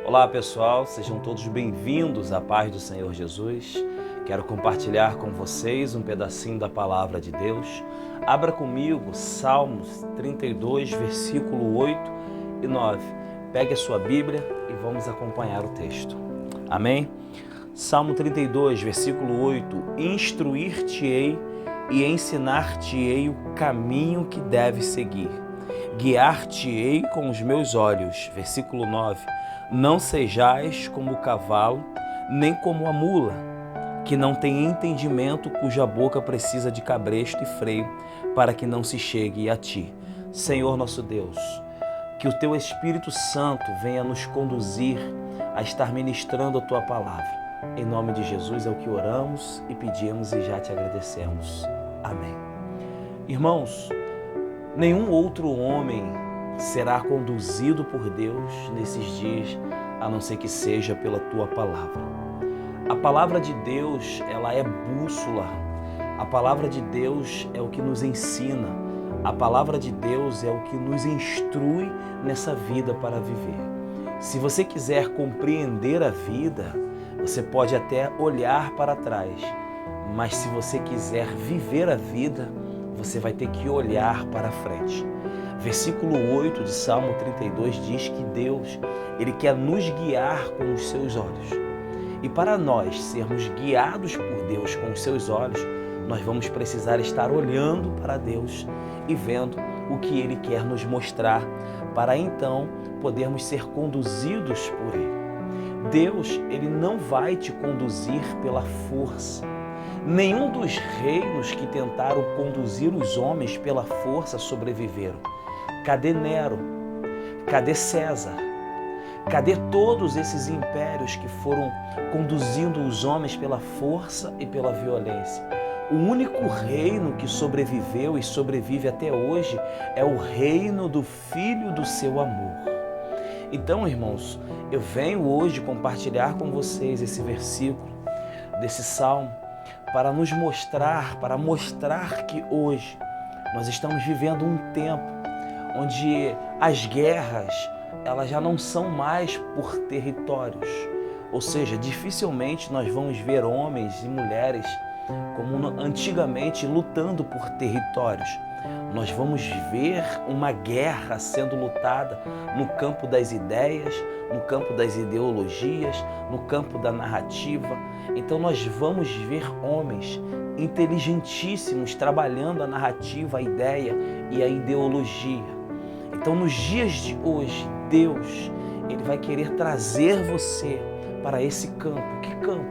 Olá pessoal, sejam todos bem-vindos à paz do Senhor Jesus. Quero compartilhar com vocês um pedacinho da palavra de Deus. Abra comigo Salmos 32, versículo 8 e 9. Pegue a sua Bíblia e vamos acompanhar o texto. Amém? Salmo 32, versículo 8. Instruir-te-ei e ensinar-te-ei o caminho que deves seguir. Guiar-te-ei com os meus olhos. Versículo 9. Não sejais como o cavalo, nem como a mula, que não tem entendimento, cuja boca precisa de cabresto e freio, para que não se chegue a ti. Senhor nosso Deus, que o Teu Espírito Santo venha nos conduzir a estar ministrando a Tua palavra. Em nome de Jesus é o que oramos e pedimos e já Te agradecemos. Amém. Irmãos, nenhum outro homem será conduzido por Deus nesses dias, a não ser que seja pela Tua palavra. A palavra de Deus, ela é bússola. A palavra de Deus é o que nos ensina. A palavra de Deus é o que nos instrui nessa vida para viver. Se você quiser compreender a vida, você pode até olhar para trás, mas se você quiser viver a vida, você vai ter que olhar para frente. Versículo 8 de Salmo 32 diz que Deus, Ele quer nos guiar com os seus olhos. E para nós sermos guiados por Deus com os seus olhos, nós vamos precisar estar olhando para Deus e vendo o que Ele quer nos mostrar, para então podermos ser conduzidos por Ele. Deus, Ele não vai te conduzir pela força. Nenhum dos reinos que tentaram conduzir os homens pela força sobreviveram. Cadê Nero? Cadê César? Cadê todos esses impérios que foram conduzindo os homens pela força e pela violência? O único reino que sobreviveu e sobrevive até hoje é o reino do Filho do seu amor. Então, irmãos, eu venho hoje compartilhar com vocês esse versículo desse salmo para nos mostrar, para mostrar que hoje nós estamos vivendo um tempo onde as guerras, elas já não são mais por territórios. Ou seja, dificilmente nós vamos ver homens e mulheres como antigamente lutando por territórios. Nós vamos ver uma guerra sendo lutada no campo das ideias, no campo das ideologias, no campo da narrativa. Então nós vamos ver homens inteligentíssimos trabalhando a narrativa, a ideia e a ideologia. Então nos dias de hoje, Deus, Ele vai querer trazer você para esse campo. Que campo?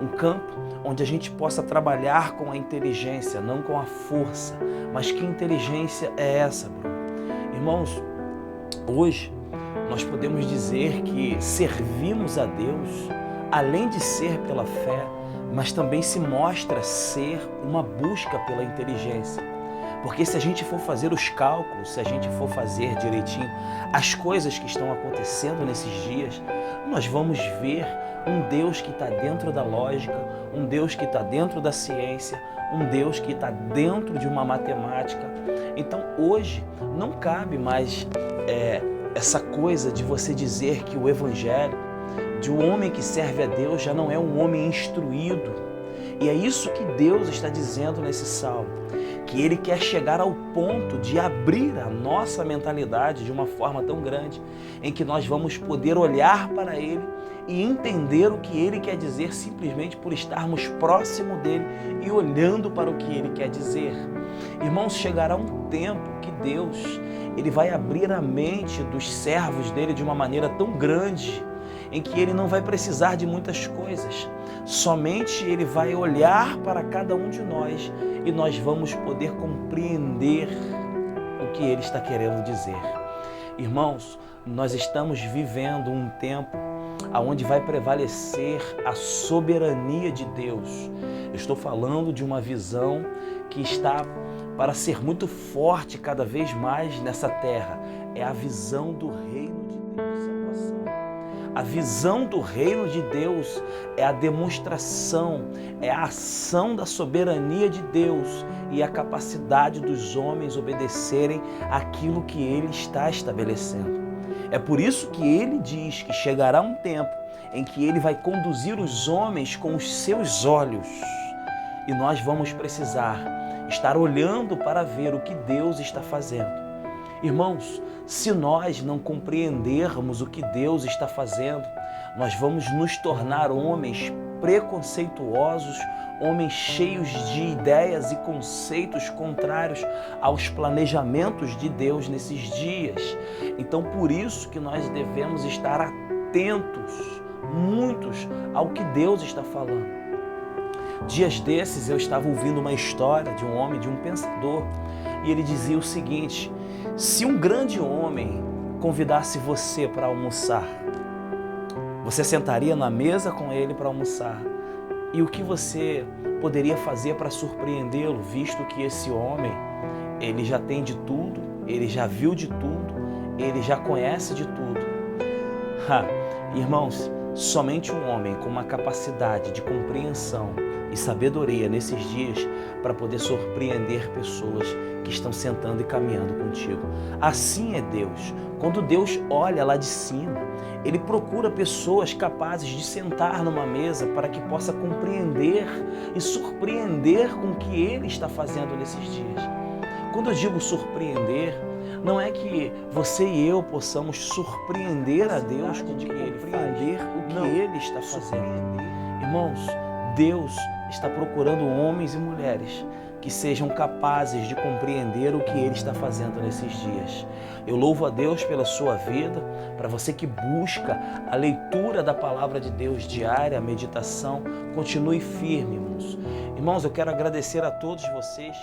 Um campo onde a gente possa trabalhar com a inteligência, não com a força. Mas que inteligência é essa, Bruno? Irmãos, hoje nós podemos dizer que servimos a Deus, além de ser pela fé, mas também se mostra ser uma busca pela inteligência. Porque se a gente for fazer os cálculos, se a gente for fazer direitinho as coisas que estão acontecendo nesses dias, nós vamos ver um Deus que está dentro da lógica, um Deus que está dentro da ciência, um Deus que está dentro de uma matemática. Então hoje não cabe mais essa coisa de você dizer que o evangelho de um homem que serve a Deus já não é um homem instruído. E é isso que Deus está dizendo nesse salmo, que Ele quer chegar ao ponto de abrir a nossa mentalidade de uma forma tão grande, em que nós vamos poder olhar para Ele e entender o que Ele quer dizer simplesmente por estarmos próximo dEle e olhando para o que Ele quer dizer. Irmãos, chegará um tempo que Deus, Ele vai abrir a mente dos servos dEle de uma maneira tão grande, em que Ele não vai precisar de muitas coisas. Somente Ele vai olhar para cada um de nós e nós vamos poder compreender o que Ele está querendo dizer. Irmãos, nós estamos vivendo um tempo onde vai prevalecer a soberania de Deus. Eu estou falando de uma visão que está para ser muito forte cada vez mais nessa terra. É a visão do reino de Deus, salvação. A visão do reino de Deus é a demonstração, é a ação da soberania de Deus e a capacidade dos homens obedecerem aquilo que Ele está estabelecendo. É por isso que ele diz que chegará um tempo em que ele vai conduzir os homens com os seus olhos. E nós vamos precisar estar olhando para ver o que Deus está fazendo. Irmãos, se nós não compreendermos o que Deus está fazendo, nós vamos nos tornar homens preconceituosos, homens cheios de ideias e conceitos contrários aos planejamentos de Deus nesses dias. Então, por isso que nós devemos estar atentos, muitos, ao que Deus está falando. Dias desses eu estava ouvindo uma história de um homem, de um pensador, e ele dizia o seguinte: se um grande homem convidasse você para almoçar, você sentaria na mesa com ele para almoçar? E o que você poderia fazer para surpreendê-lo, visto que esse homem, ele já tem de tudo, ele já viu de tudo, ele já conhece de tudo? Irmãos, somente um homem com uma capacidade de compreensão e sabedoria nesses dias para poder surpreender pessoas que estão sentando e caminhando contigo. Assim é Deus. Quando Deus olha lá de cima, Ele procura pessoas capazes de sentar numa mesa para que possa compreender e surpreender com o que Ele está fazendo nesses dias. Quando eu digo surpreender, não é que você e eu possamos surpreender a Deus com o que Ele faz, o que Ele está fazendo. Irmãos, Deus está procurando homens e mulheres que sejam capazes de compreender o que Ele está fazendo nesses dias. Eu louvo a Deus pela sua vida, para você que busca a leitura da Palavra de Deus diária, a meditação, continue firme, irmãos. Irmãos, eu quero agradecer a todos vocês